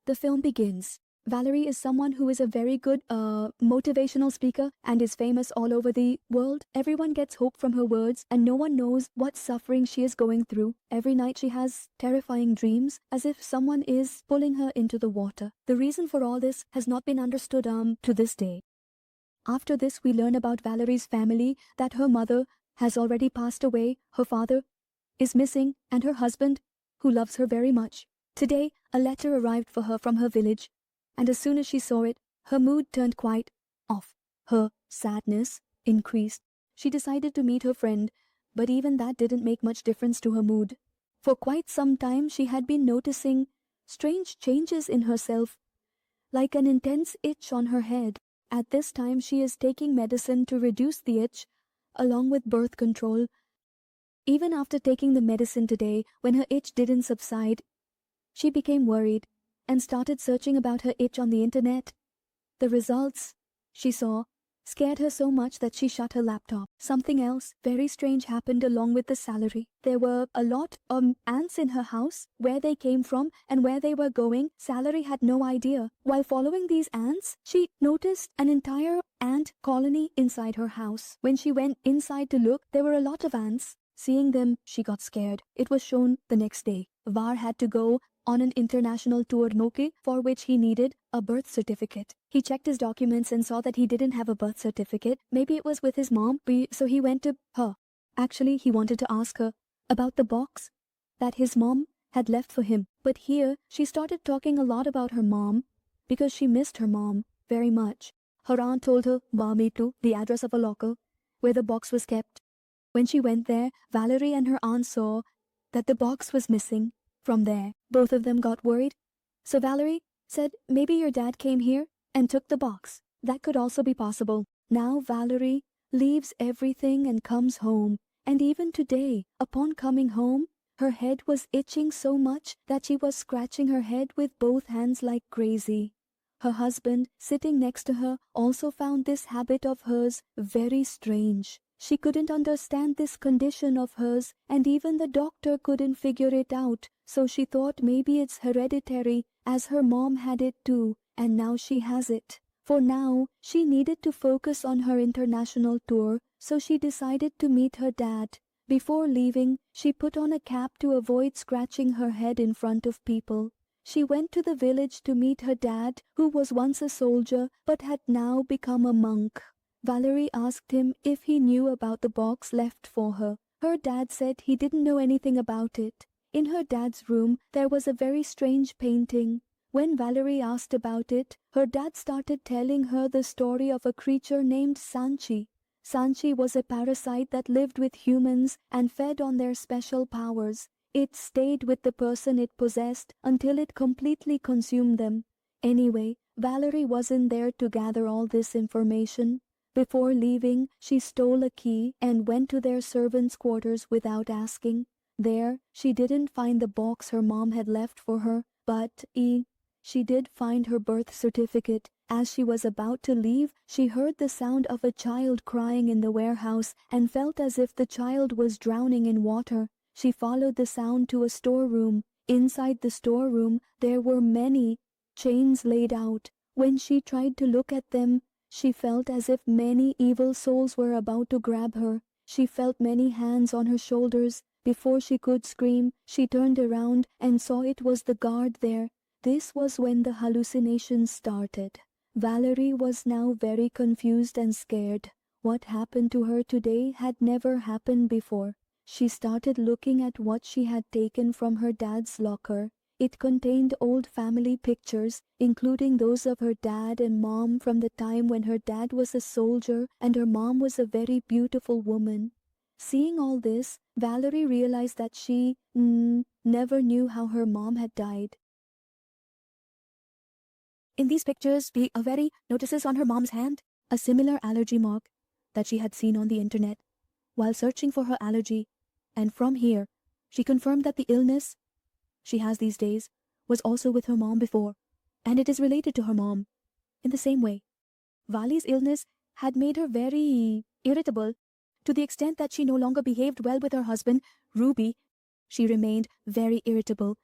The film begins. Valerie is someone who is a very good motivational speaker and is famous all over the world. Everyone gets hope from her words and no one knows what suffering she is going through. Every night she has terrifying dreams as if someone is pulling her into the water. The reason for all this has not been understood to this day. After this, we learn about Valerie's family, that her mother has already passed away, her father is missing, and her husband, who loves her very much. Today, a letter arrived for her from her village, and as soon as she saw it, her mood turned quite off. Her sadness increased. She decided to meet her friend, but even that didn't make much difference to her mood. For quite some time, she had been noticing strange changes in herself, like an intense itch on her head. At this time, she is taking medicine to reduce the itch, along with birth control. Even after taking the medicine today, when her itch didn't subside, she became worried and started searching about her itch on the internet. The results she saw scared her so much that she shut her laptop. Something else very strange happened along with the salary. There were a lot of ants in her house. Where they came from and where they were going, Salary had no idea. While following these ants, she noticed an entire ant colony inside her house. When she went inside to look, there were a lot of ants. Seeing them, she got scared. It was shown the next day. Var had to go on an international tour for which he needed a birth certificate. He checked his documents and saw that he didn't have a birth certificate. Maybe it was with his mom, so he went to her. Actually, he wanted to ask her about the box that his mom had left for him. But here, she started talking a lot about her mom because she missed her mom very much. Her aunt told her, Bamitu, the address of a locker where the box was kept. When she went there, Valerie and her aunt saw that the box was missing. From there, both of them got worried. So Valerie said, maybe your dad came here and took the box. That could also be possible. Now Valerie leaves everything and comes home. And even today, upon coming home, her head was itching so much that she was scratching her head with both hands like crazy. Her husband, sitting next to her, also found this habit of hers very strange. She couldn't understand this condition of hers, and even the doctor couldn't figure it out, so she thought maybe it's hereditary, as her mom had it too, and now she has it. For now, she needed to focus on her international tour, so she decided to meet her dad. Before leaving, she put on a cap to avoid scratching her head in front of people. She went to the village to meet her dad, who was once a soldier but had now become a monk. Valerie asked him if he knew about the box left for her. Her dad said he didn't know anything about it. In her dad's room, there was a very strange painting. When Valerie asked about it, her dad started telling her the story of a creature named Sanchi. Sanchi was a parasite that lived with humans and fed on their special powers. It stayed with the person it possessed until it completely consumed them. Anyway, Valerie wasn't there to gather all this information. Before leaving, she stole a key and went to their servants' quarters without asking. There, she didn't find the box her mom had left for her, but she did find her birth certificate. As she was about to leave, she heard the sound of a child crying in the warehouse and felt as if the child was drowning in water. She followed the sound to a storeroom. Inside the storeroom, there were many chains laid out. When she tried to look at them, she felt as if many evil souls were about to grab her. She felt many hands on her shoulders. Before she could scream, she turned around and saw it was the guard there. This was when the hallucinations started. Valerie was now very confused and scared. What happened to her today had never happened before. She started looking at what she had taken from her dad's locker. It contained old family pictures, including those of her dad and mom from the time when her dad was a soldier and her mom was a very beautiful woman. Seeing all this, Valerie realized that she never knew how her mom had died. In these pictures, Valerie notices on her mom's hand a similar allergy mark that she had seen on the internet while searching for her allergy, and from here, she confirmed that the illness she has these days was also with her mom before, and it is related to her mom in the same way. Vali's illness had made her very irritable, to the extent that she no longer behaved well with her husband, Ruby. She remained very irritable.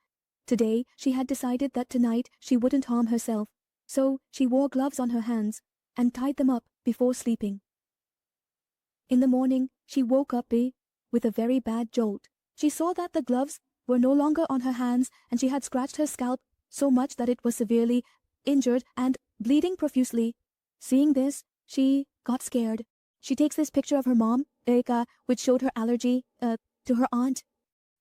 Today, she had decided that tonight she wouldn't harm herself, so she wore gloves on her hands and tied them up before sleeping. In the morning, she woke up with a very bad jolt. She saw that the gloves were no longer on her hands and she had scratched her scalp so much that it was severely injured and bleeding profusely. Seeing this, she got scared. She takes this picture of her mom, Erika, which showed her allergy to her aunt.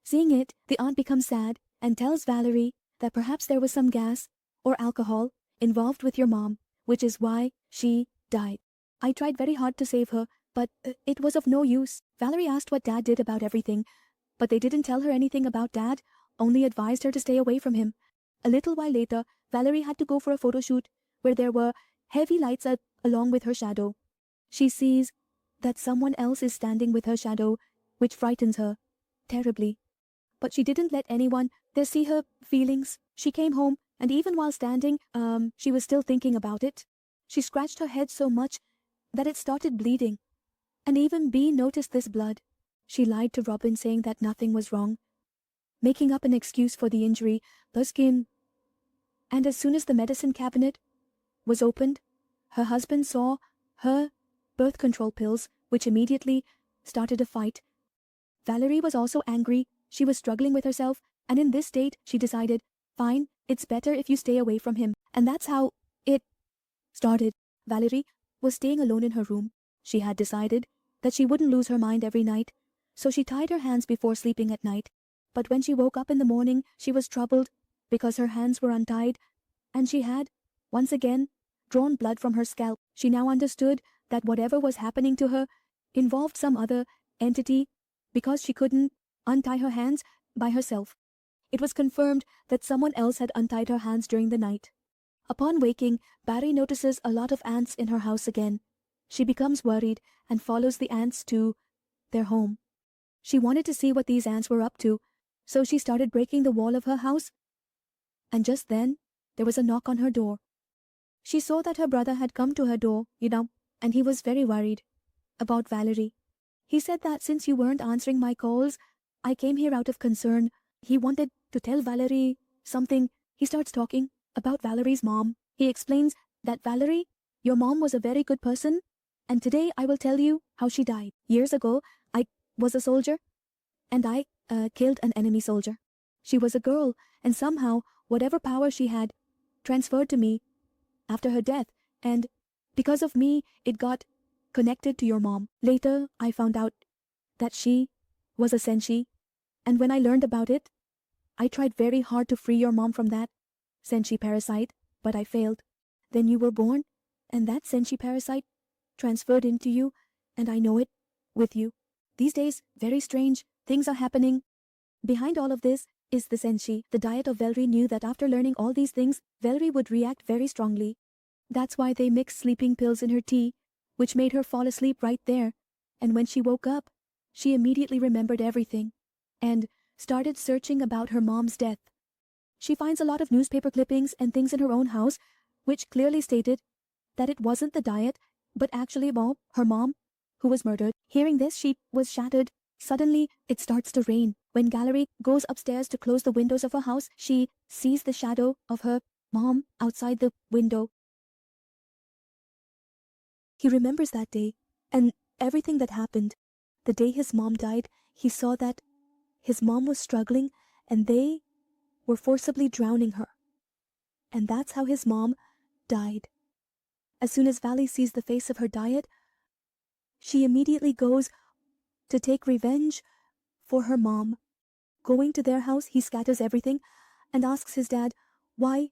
Seeing it, the aunt becomes sad and tells Valerie that perhaps there was some gas or alcohol involved with your mom, which is why she died. I tried very hard to save her, but it was of no use. Valerie asked what Dad did about everything, but they didn't tell her anything about Dad, only advised her to stay away from him. A little while later, Valerie had to go for a photo shoot where there were heavy lights along with her shadow. She sees that someone else is standing with her shadow, which frightens her terribly. But she didn't let anyone there see her feelings. She came home, and even while standing, she was still thinking about it. She scratched her head so much that it started bleeding. And even Bea noticed this blood. She lied to Robin saying that nothing was wrong, making up an excuse for the injury, the skin. And as soon as the medicine cabinet was opened, her husband saw her birth control pills, which immediately started a fight. Valerie was also angry. She was struggling with herself, and in this state, she decided, fine, it's better if you stay away from him. And that's how it started. Valerie was staying alone in her room. She had decided that she wouldn't lose her mind every night, so she tied her hands before sleeping at night. But when she woke up in the morning, she was troubled because her hands were untied, and she had, once again, drawn blood from her scalp. She now understood that whatever was happening to her involved some other entity because she couldn't untie her hands by herself. It was confirmed that someone else had untied her hands during the night. Upon waking, Barry notices a lot of ants in her house again. She becomes worried and follows the ants to their home. She wanted to see what these ants were up to, so she started breaking the wall of her house. And just then, there was a knock on her door. She saw that her brother had come to her door, and he was very worried about Valerie. He said that since you weren't answering my calls, I came here out of concern. He wanted to tell Valerie something. He starts talking about Valerie's mom. He explains that Valerie, your mom was a very good person, and today I will tell you how she died. Years ago, I was a soldier, and I killed an enemy soldier. She was a girl, and somehow, whatever power she had transferred to me after her death, and because of me, it got connected to your mom. Later, I found out that she was a senshi, and when I learned about it, I tried very hard to free your mom from that senshi parasite, but I failed. Then you were born, and that senshi parasite transferred into you, and I know it with you. These days, very strange things are happening. Behind all of this is the senshi. The diet of Valerie knew that after learning all these things, Valerie would react very strongly. That's why they mixed sleeping pills in her tea, which made her fall asleep right there. And when she woke up, she immediately remembered everything and started searching about her mom's death. She finds a lot of newspaper clippings and things in her own house, which clearly stated that it wasn't the diet, but actually her mom, who was murdered. Hearing this, she was shattered. Suddenly, it starts to rain. When Valerie goes upstairs to close the windows of her house, she sees the shadow of her mom outside the window. He remembers that day and everything that happened. The day his mom died, he saw that his mom was struggling and they were forcibly drowning her. And that's how his mom died. As soon as Valerie sees the face of her diet, she immediately goes to take revenge for her mom. Going to their house, he scatters everything and asks his dad, Why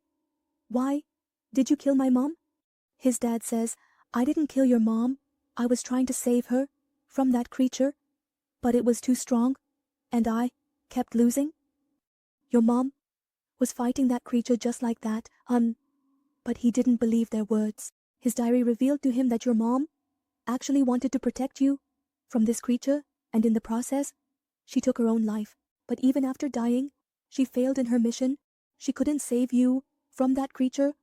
did you kill my mom? His dad says, I didn't kill your mom. I was trying to save her from that creature, but it was too strong, and I kept losing. Your mom was fighting that creature just like that, but he didn't believe their words. His diary revealed to him that your mom actually wanted to protect you from this creature, and in the process, she took her own life. But even after dying, she failed in her mission. She couldn't save you from that creature,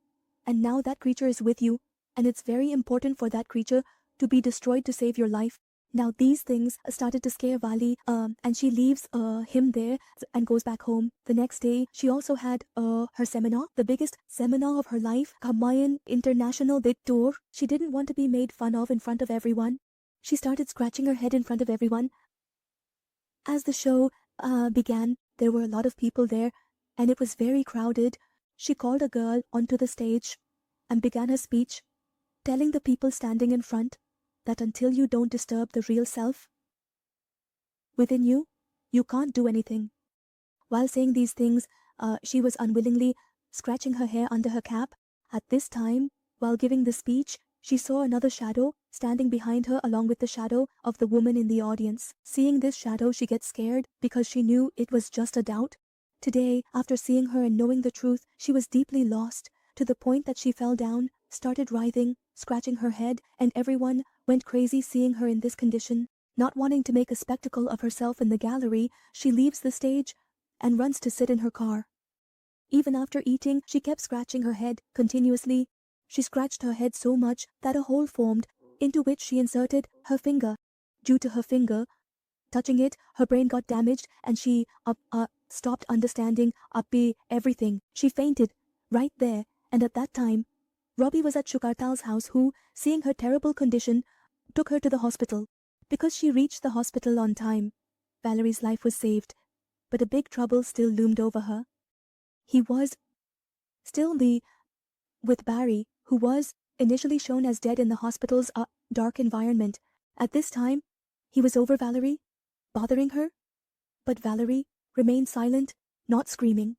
and now that creature is with you, and it's very important for that creature to be destroyed to save your life. Now these things started to scare Vali, and she leaves him there and goes back home. The next day, she also had her seminar, the biggest seminar of her life, Nguyen International Big Tour. She didn't want to be made fun of in front of everyone. She started scratching her head in front of everyone. As the show began, there were a lot of people there, and it was very crowded. She called a girl onto the stage and began her speech, telling the people standing in front that until you don't disturb the real self within you, you can't do anything. While saying these things, she was unwillingly scratching her hair under her cap. At this time, while giving the speech, she saw another shadow standing behind her along with the shadow of the woman in the audience. Seeing this shadow, she gets scared because she knew it was just a doubt. Today, after seeing her and knowing the truth, she was deeply lost, to the point that she fell down, started writhing, scratching her head, and everyone went crazy seeing her in this condition. Not wanting to make a spectacle of herself in the gallery, she leaves the stage and runs to sit in her car. Even after eating, she kept scratching her head continuously. She scratched her head so much that a hole formed, into which she inserted her finger. Due to her finger touching it, her brain got damaged and she stopped understanding everything. She fainted right there, and at that time, Robbie was at Shukartal's house, who, seeing her terrible condition, took her to the hospital. Because she reached the hospital on time, Valerie's life was saved, but a big trouble still loomed over her. He was still with Barry, who was initially shown as dead in the hospital's dark environment. At this time, he was over Valerie, bothering her, but Valerie remained silent, not screaming.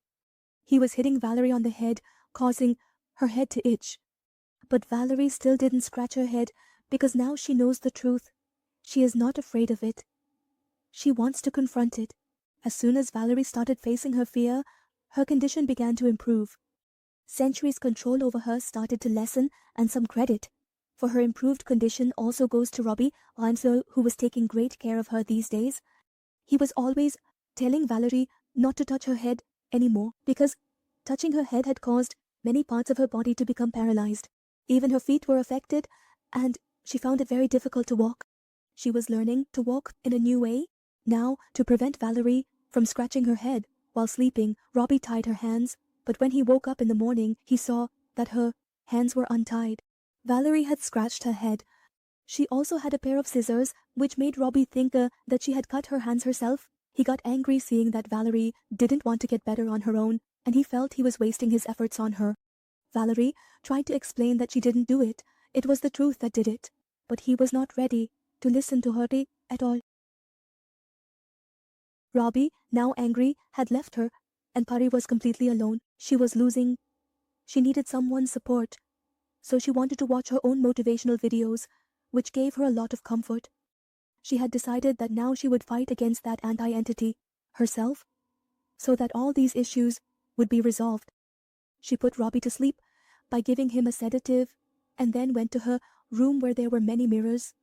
He was hitting Valerie on the head, causing her head to itch. But Valerie still didn't scratch her head because now she knows the truth. She is not afraid of it. She wants to confront it. As soon as Valerie started facing her fear, her condition began to improve. Century's control over her started to lessen, and some credit for her improved condition also goes to Robbie, who was taking great care of her these days. He was always telling Valerie not to touch her head anymore because touching her head had caused many parts of her body to become paralyzed. Even her feet were affected, and she found it very difficult to walk. She was learning to walk in a new way. Now, to prevent Valerie from scratching her head while sleeping, Robbie tied her hands, but when he woke up in the morning, he saw that her hands were untied. Valerie had scratched her head. She also had a pair of scissors, which made Robbie think that she had cut her hands herself. He got angry seeing that Valerie didn't want to get better on her own, and he felt he was wasting his efforts on her. Valerie tried to explain that she didn't do it. It was the truth that did it. But he was not ready to listen to her at all. Robbie, now angry, had left her, and Pari was completely alone. She was losing. She needed someone's support, so she wanted to watch her own motivational videos, which gave her a lot of comfort. She had decided that now she would fight against that anti-entity, herself, so that all these issues would be resolved. She put Robbie to sleep by giving him a sedative, and then went to her room where there were many mirrors.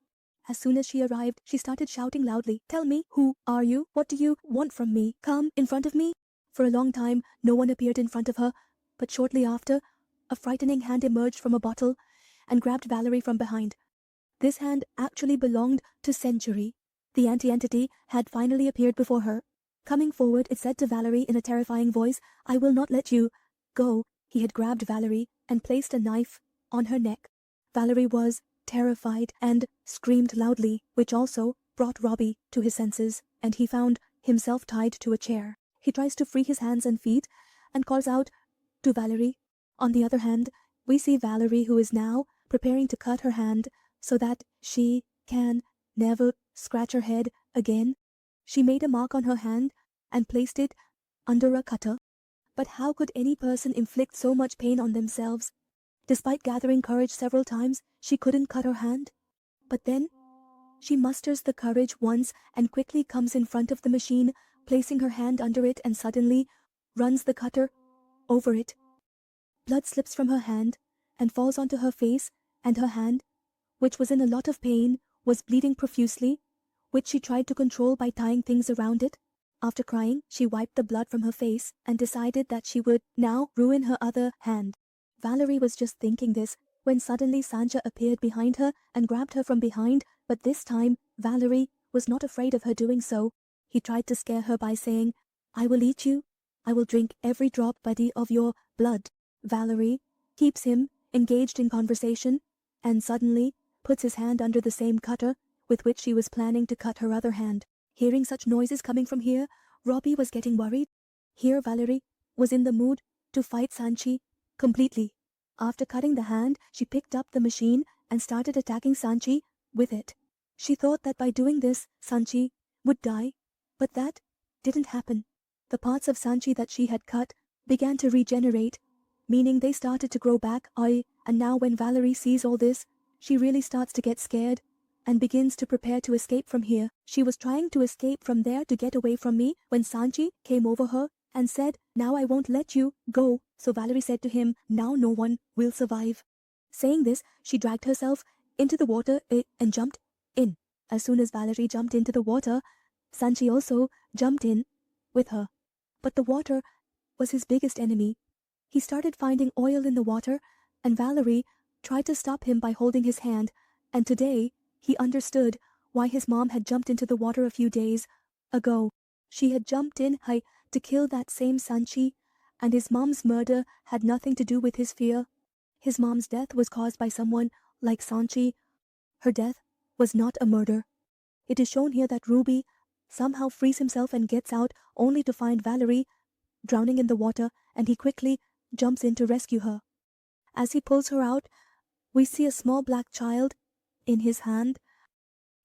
As soon as she arrived, she started shouting loudly, "Tell me, who are you? What do you want from me? Come in front of me." For a long time, no one appeared in front of her, but shortly after, a frightening hand emerged from a bottle and grabbed Valerie from behind. This hand actually belonged to Century. The anti-entity had finally appeared before her. Coming forward, it said to Valerie in a terrifying voice, "I will not let you go." He had grabbed Valerie and placed a knife on her neck. Valerie was terrified and screamed loudly, which also brought Robbie to his senses, and he found himself tied to a chair. He tries to free his hands and feet and calls out to Valerie. On the other hand, we see Valerie, who is now preparing to cut her hand so that she can never scratch her head again. She made a mark on her hand and placed it under a cutter. But how could any person inflict so much pain on themselves? Despite gathering courage several times, she couldn't cut her hand. But then, she musters the courage once and quickly comes in front of the machine, placing her hand under it, and suddenly runs the cutter over it. Blood slips from her hand and falls onto her face, and her hand, which was in a lot of pain, was bleeding profusely, which she tried to control by tying things around it. After crying, she wiped the blood from her face and decided that she would now ruin her other hand. Valerie was just thinking this when suddenly Sancha appeared behind her and grabbed her from behind, but this time Valerie was not afraid of her doing so. He tried to scare her by saying, "I will eat you. I will drink every drop buddy of your blood." Valerie keeps him engaged in conversation and suddenly puts his hand under the same cutter with which she was planning to cut her other hand. Hearing such noises coming from here, Robbie was getting worried. Here Valerie was in the mood to fight Sanchi completely. After cutting the hand, she picked up the machine and started attacking Sanchi with it. She thought that by doing this, Sanchi would die, but that didn't happen. The parts of Sanchi that she had cut began to regenerate, meaning they started to grow back. And now when Valerie sees all this, she really starts to get scared and begins to prepare to escape from here. She was trying to escape from there to get away from me when Sanchi came over her and said, "Now I won't let you go." So Valerie said to him, "Now no one will survive." Saying this, she dragged herself into the water and jumped in. As soon as Valerie jumped into the water, Sanchi also jumped in with her. But the water was his biggest enemy. He started finding oil in the water, and Valerie tried to stop him by holding his hand, and today he understood why his mom had jumped into the water a few days ago. She had jumped in to kill that same Sanchi, and his mom's murder had nothing to do with his fear. His mom's death was caused by someone like Sanchi. Her death was not a murder. It is shown here that Ruby somehow frees himself and gets out only to find Valerie drowning in the water, and he quickly jumps in to rescue her. As he pulls her out, we see a small black child in his hand.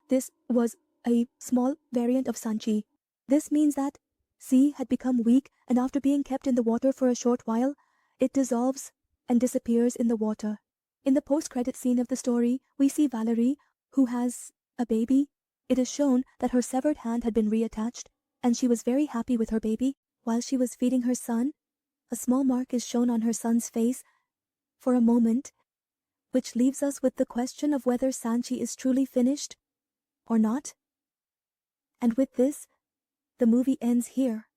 This was a small variant of Sanchi. This means that C had become weak, and after being kept in the water for a short while, it dissolves and disappears in the water. In the post-credit scene of the story, we see Valerie, who has a baby. It is shown that her severed hand had been reattached, and she was very happy with her baby. While she was feeding her son, a small mark is shown on her son's face for a moment, which leaves us with the question of whether Sanchi is truly finished or not. And with this, the movie ends here.